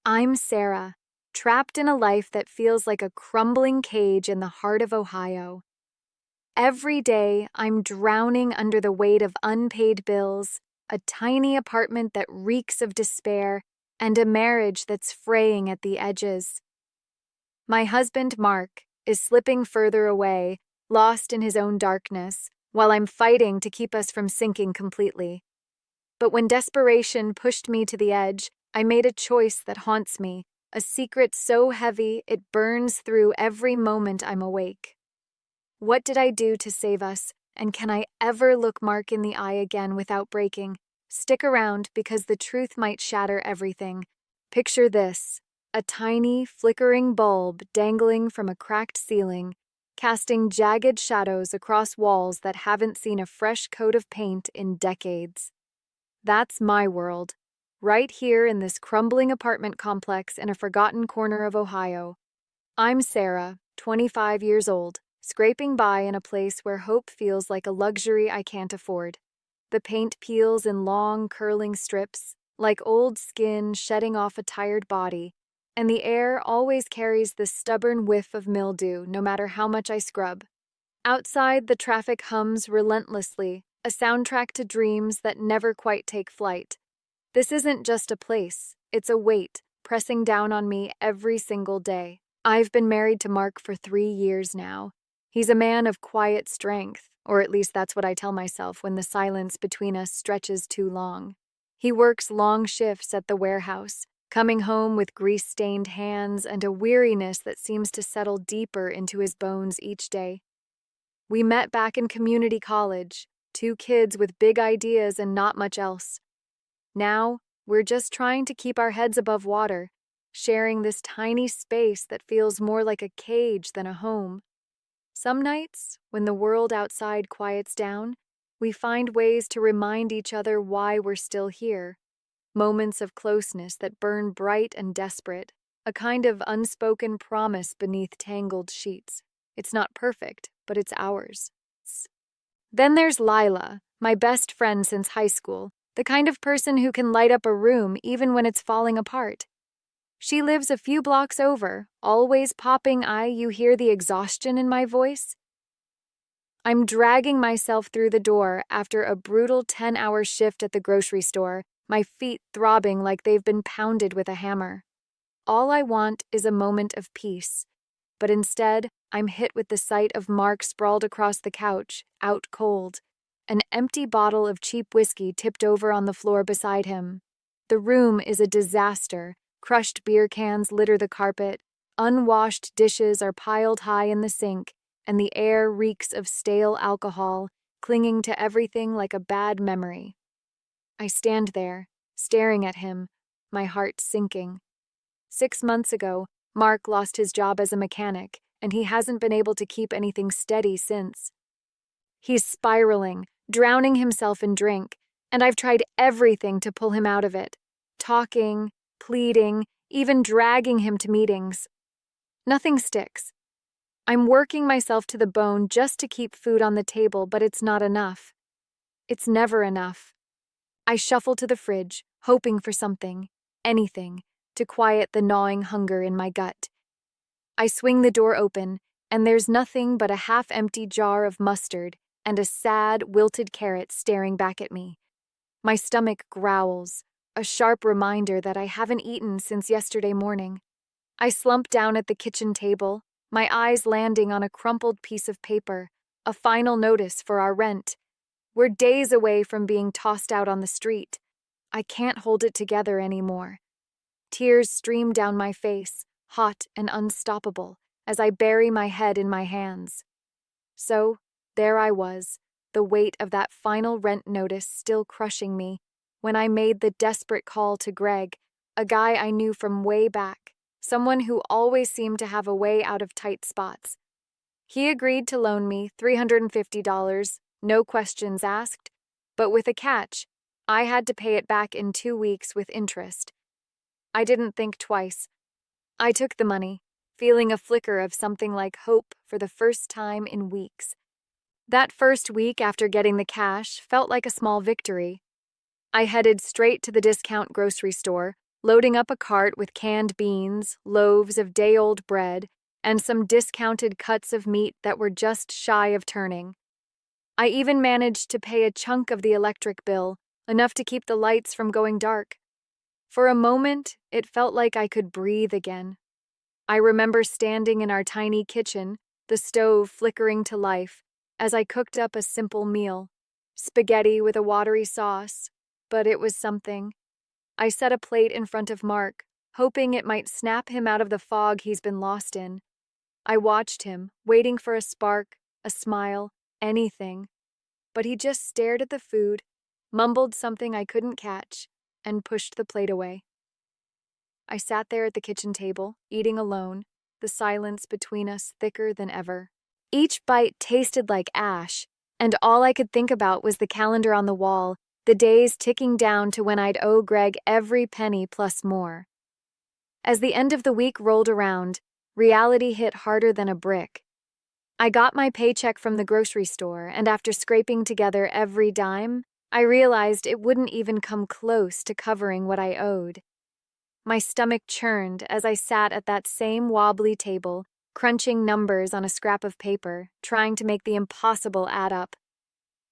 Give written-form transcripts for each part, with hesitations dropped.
I'm Sarah, trapped in a life that feels like a crumbling cage in the heart of Ohio. Every day, I'm drowning under the weight of unpaid bills, a tiny apartment that reeks of despair, and a marriage that's fraying at the edges. My husband, Mark, is slipping further away, lost in his own darkness, while I'm fighting to keep us from sinking completely. But when desperation pushed me to the edge, I made a choice that haunts me, a secret so heavy it burns through every moment I'm awake. What did I do to save us, and can I ever look Mark in the eye again without breaking? Stick around because the truth might shatter everything. Picture this, a tiny, flickering bulb dangling from a cracked ceiling, casting jagged shadows across walls that haven't seen a fresh coat of paint in decades. That's my world, right here in this crumbling apartment complex in a forgotten corner of Ohio. I'm Sarah, 25 years old, scraping by in a place where hope feels like a luxury I can't afford. The paint peels in long, curling strips, like old skin shedding off a tired body, and the air always carries this stubborn whiff of mildew no matter how much I scrub. Outside, the traffic hums relentlessly, a soundtrack to dreams that never quite take flight. This isn't just a place, it's a weight, pressing down on me every single day. I've been married to Mark for 3 years now. He's a man of quiet strength, or at least that's what I tell myself when the silence between us stretches too long. He works long shifts at the warehouse, coming home with grease-stained hands and a weariness that seems to settle deeper into his bones each day. We met back in community college, two kids with big ideas and not much else. Now, we're just trying to keep our heads above water, sharing this tiny space that feels more like a cage than a home. Some nights, when the world outside quiets down, we find ways to remind each other why we're still here. Moments of closeness that burn bright and desperate, a kind of unspoken promise beneath tangled sheets. It's not perfect, but it's ours. Then there's Lila, my best friend since high school, the kind of person who can light up a room even when it's falling apart. She lives a few blocks over, always popping you hear the exhaustion in my voice? I'm dragging myself through the door after a brutal 10-hour shift at the grocery store, my feet throbbing like they've been pounded with a hammer. All I want is a moment of peace, but instead, I'm hit with the sight of Mark sprawled across the couch, out cold, an empty bottle of cheap whiskey tipped over on the floor beside him. The room is a disaster. Crushed beer cans litter the carpet, unwashed dishes are piled high in the sink, and the air reeks of stale alcohol, clinging to everything like a bad memory. I stand there, staring at him, my heart sinking. 6 months ago, Mark lost his job as a mechanic, and he hasn't been able to keep anything steady since. He's spiraling, drowning himself in drink, and I've tried everything to pull him out of it. Talking, pleading, even dragging him to meetings. Nothing sticks. I'm working myself to the bone just to keep food on the table, but it's not enough. It's never enough. I shuffle to the fridge, hoping for something, anything, to quiet the gnawing hunger in my gut. I swing the door open, and there's nothing but a half-empty jar of mustard and a sad, wilted carrot staring back at me. My stomach growls, a sharp reminder that I haven't eaten since yesterday morning. I slump down at the kitchen table, my eyes landing on a crumpled piece of paper, a final notice for our rent. We're days away from being tossed out on the street. I can't hold it together anymore. Tears stream down my face, hot and unstoppable, as I bury my head in my hands. So, there I was, the weight of that final rent notice still crushing me, when I made the desperate call to Greg, a guy I knew from way back, someone who always seemed to have a way out of tight spots. He agreed to loan me $350, no questions asked, but with a catch. I had to pay it back in 2 weeks with interest. I didn't think twice. I took the money, feeling a flicker of something like hope for the first time in weeks. That first week after getting the cash felt like a small victory. I headed straight to the discount grocery store, loading up a cart with canned beans, loaves of day-old bread, and some discounted cuts of meat that were just shy of turning. I even managed to pay a chunk of the electric bill, enough to keep the lights from going dark. For a moment, it felt like I could breathe again. I remember standing in our tiny kitchen, the stove flickering to life, as I cooked up a simple meal. Spaghetti with a watery sauce, but it was something. I set a plate in front of Mark, hoping it might snap him out of the fog he's been lost in. I watched him, waiting for a spark, a smile, anything. But he just stared at the food, mumbled something I couldn't catch, and pushed the plate away. I sat there at the kitchen table, eating alone, the silence between us thicker than ever. Each bite tasted like ash, and all I could think about was the calendar on the wall, the days ticking down to when I'd owe Greg every penny plus more. As the end of the week rolled around, reality hit harder than a brick. I got my paycheck from the grocery store, and after scraping together every dime, I realized it wouldn't even come close to covering what I owed. My stomach churned as I sat at that same wobbly table, crunching numbers on a scrap of paper, trying to make the impossible add up.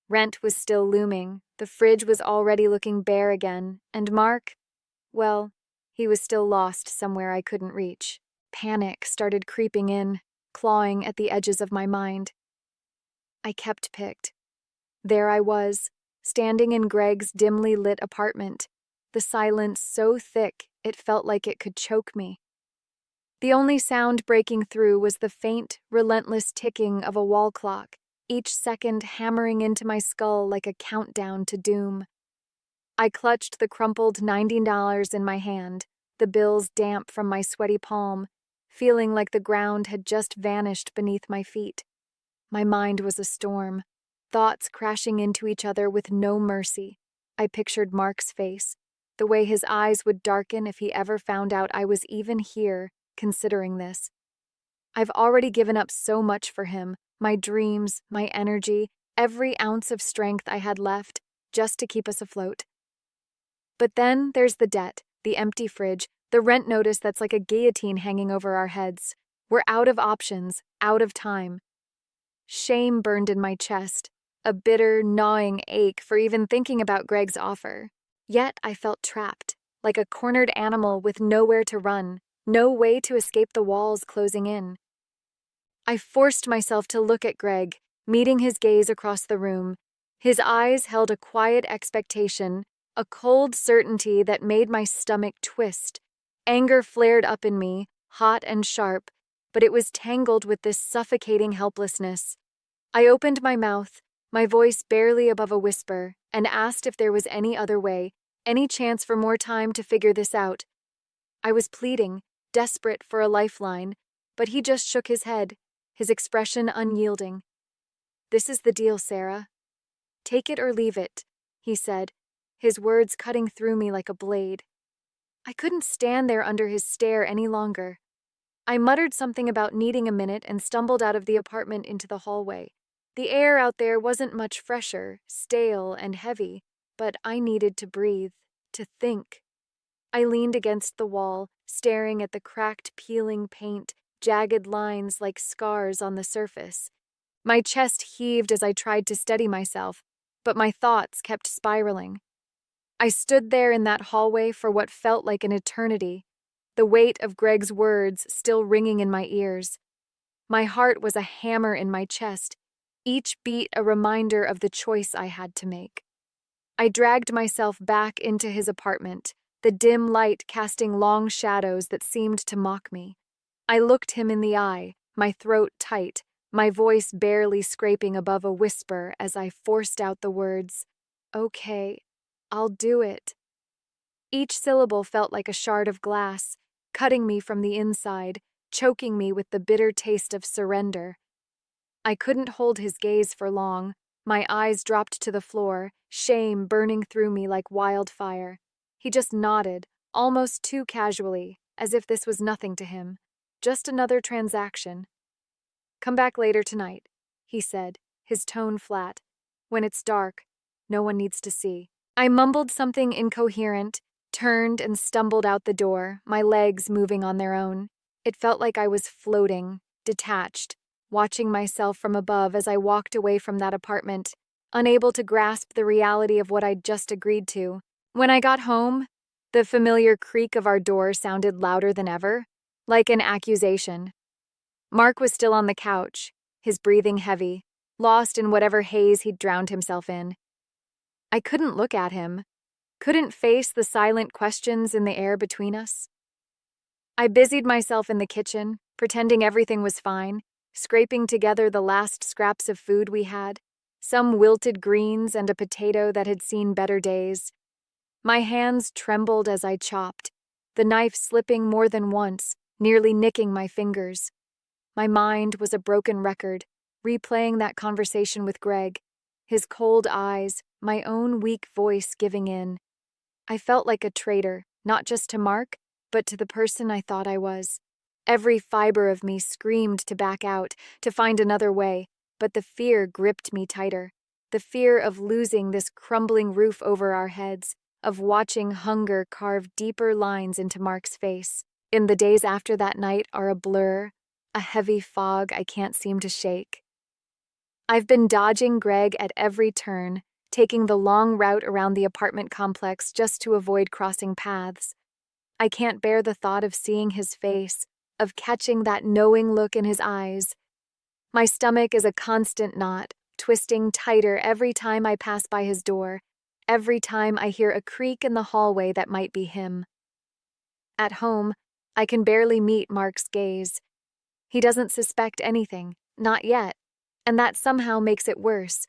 Rent was still looming, the fridge was already looking bare again, and Mark, well, he was still lost somewhere I couldn't reach. Panic started creeping in, clawing at the edges of my mind. I kept picked. There I was, standing in Greg's dimly lit apartment, the silence so thick it felt like it could choke me. The only sound breaking through was the faint, relentless ticking of a wall clock, each second hammering into my skull like a countdown to doom. I clutched the crumpled $90 in my hand, the bills damp from my sweaty palm, feeling like the ground had just vanished beneath my feet. My mind was a storm, thoughts crashing into each other with no mercy. I pictured Mark's face, the way his eyes would darken if he ever found out I was even here, considering this. I've already given up so much for him, my dreams, my energy, every ounce of strength I had left, just to keep us afloat. But then there's the debt, the empty fridge, the rent notice that's like a guillotine hanging over our heads. We're out of options, out of time. Shame burned in my chest, a bitter, gnawing ache for even thinking about Greg's offer. Yet I felt trapped, like a cornered animal with nowhere to run, no way to escape the walls closing in. I forced myself to look at Greg, meeting his gaze across the room. His eyes held a quiet expectation, a cold certainty that made my stomach twist. Anger flared up in me, hot and sharp, but it was tangled with this suffocating helplessness. I opened my mouth, my voice barely above a whisper, and asked if there was any other way, any chance for more time to figure this out. I was pleading, desperate for a lifeline, but he just shook his head, his expression unyielding. "This is the deal, Sarah. Take it or leave it," he said, his words cutting through me like a blade. I couldn't stand there under his stare any longer. I muttered something about needing a minute and stumbled out of the apartment into the hallway. The air out there wasn't much fresher, stale and heavy, but I needed to breathe, to think. I leaned against the wall, staring at the cracked, peeling paint, jagged lines like scars on the surface. My chest heaved as I tried to steady myself, but my thoughts kept spiraling. I stood there in that hallway for what felt like an eternity, the weight of Greg's words still ringing in my ears. My heart was a hammer in my chest, each beat a reminder of the choice I had to make. I dragged myself back into his apartment, the dim light casting long shadows that seemed to mock me. I looked him in the eye, my throat tight, my voice barely scraping above a whisper as I forced out the words, "Okay, I'll do it." Each syllable felt like a shard of glass, cutting me from the inside, choking me with the bitter taste of surrender. I couldn't hold his gaze for long. My eyes dropped to the floor, shame burning through me like wildfire. He just nodded, almost too casually, as if this was nothing to him. Just another transaction. "Come back later tonight," he said, his tone flat. "When it's dark, no one needs to see." I mumbled something incoherent, turned and stumbled out the door, my legs moving on their own. It felt like I was floating, detached, watching myself from above as I walked away from that apartment, unable to grasp the reality of what I'd just agreed to. When I got home, the familiar creak of our door sounded louder than ever, like an accusation. Mark was still on the couch, his breathing heavy, lost in whatever haze he'd drowned himself in. I couldn't look at him, couldn't face the silent questions in the air between us. I busied myself in the kitchen, pretending everything was fine, scraping together the last scraps of food we had, some wilted greens and a potato that had seen better days. My hands trembled as I chopped, the knife slipping more than once, nearly nicking my fingers. My mind was a broken record, replaying that conversation with Greg, his cold eyes, my own weak voice giving in. I felt like a traitor, not just to Mark, but to the person I thought I was. Every fiber of me screamed to back out, to find another way, but the fear gripped me tighter. The fear of losing this crumbling roof over our heads, of watching hunger carve deeper lines into Mark's face. In the days after that night are a blur, a heavy fog I can't seem to shake. I've been dodging Greg at every turn, taking the long route around the apartment complex just to avoid crossing paths. I can't bear the thought of seeing his face, of catching that knowing look in his eyes. My stomach is a constant knot, twisting tighter every time I pass by his door, every time I hear a creak in the hallway that might be him. At home, I can barely meet Mark's gaze. He doesn't suspect anything, not yet, and that somehow makes it worse.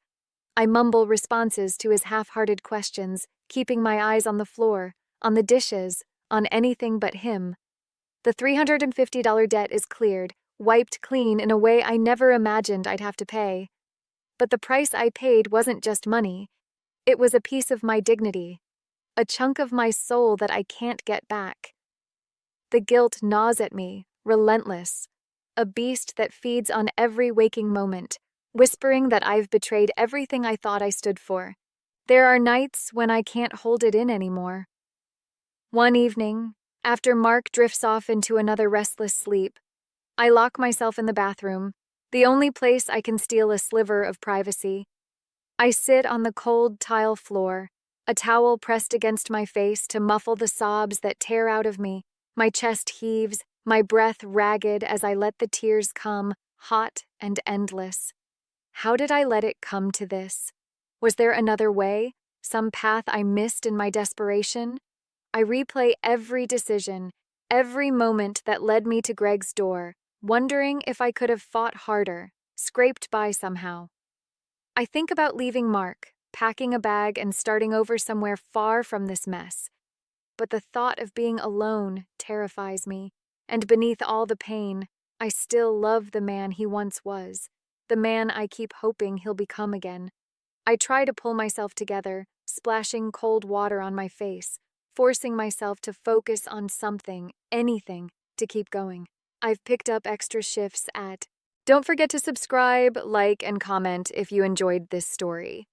I mumble responses to his half-hearted questions, keeping my eyes on the floor, on the dishes, on anything but him. The $350 debt is cleared, wiped clean in a way I never imagined I'd have to pay. But the price I paid wasn't just money. It was a piece of my dignity, a chunk of my soul that I can't get back. The guilt gnaws at me, relentless, a beast that feeds on every waking moment, whispering that I've betrayed everything I thought I stood for. There are nights when I can't hold it in anymore. One evening, after Mark drifts off into another restless sleep, I lock myself in the bathroom, the only place I can steal a sliver of privacy. I sit on the cold tile floor, a towel pressed against my face to muffle the sobs that tear out of me. My chest heaves, my breath ragged as I let the tears come, hot and endless. How did I let it come to this? Was there another way, some path I missed in my desperation? I replay every decision, every moment that led me to Greg's door, wondering if I could have fought harder, scraped by somehow. I think about leaving Mark, packing a bag and starting over somewhere far from this mess. But the thought of being alone terrifies me, and beneath all the pain, I still love the man he once was, the man I keep hoping he'll become again. I try to pull myself together, splashing cold water on my face, forcing myself to focus on something, anything, to keep going. I've picked up extra shifts at. Don't forget to subscribe, like, and comment if you enjoyed this story.